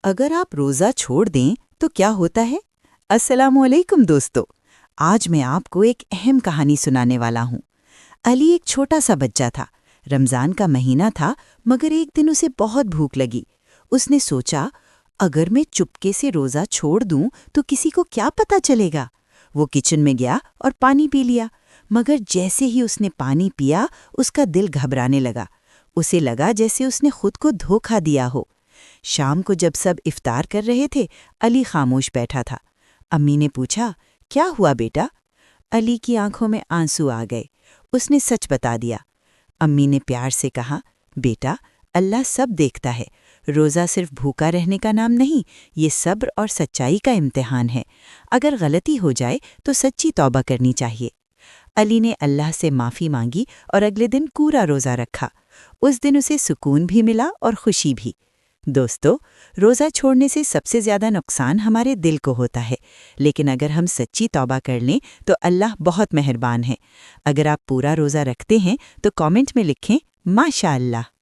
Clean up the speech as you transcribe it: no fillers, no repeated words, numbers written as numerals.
اگر آپ روزہ چھوڑ دیں تو کیا ہوتا ہے؟ السلام علیکم دوستو، آج میں آپ کو ایک اہم کہانی سنانے والا ہوں۔ علی ایک چھوٹا سا بچہ تھا۔ رمضان کا مہینہ تھا، مگر ایک دن اسے بہت بھوک لگی۔ اس نے سوچا، اگر میں چپکے سے روزہ چھوڑ دوں تو کسی کو کیا پتہ چلے گا؟ وہ کچن میں گیا اور پانی پی لیا، مگر جیسے ہی اس نے پانی پیا اس کا دل گھبرانے لگا۔ اسے لگا جیسے اس نے خود کو دھوکہ دیا ہو۔ شام کو جب سب افطار کر رہے تھے، علی خاموش بیٹھا تھا۔ امی نے پوچھا، کیا ہوا بیٹا؟ علی کی آنکھوں میں آنسو آ گئے۔ اس نے سچ بتا دیا۔ امی نے پیار سے کہا، بیٹا، اللہ سب دیکھتا ہے۔ روزہ صرف بھوکا رہنے کا نام نہیں، یہ صبر اور سچائی کا امتحان ہے۔ اگر غلطی ہو جائے تو سچی توبہ کرنی چاہیے۔ علی نے اللہ سے معافی مانگی اور اگلے دن پورا روزہ رکھا۔ اس دن اسے سکون بھی ملا اور خوشی بھی۔ دوستو، روزہ چھوڑنے سے سب سے زیادہ نقصان ہمارے دل کو ہوتا ہے، لیکن اگر ہم سچی توبہ کر لیں تو اللہ بہت مہربان ہے۔ اگر آپ پورا روزہ رکھتے ہیں تو کامنٹ میں لکھیں ماشاء اللہ۔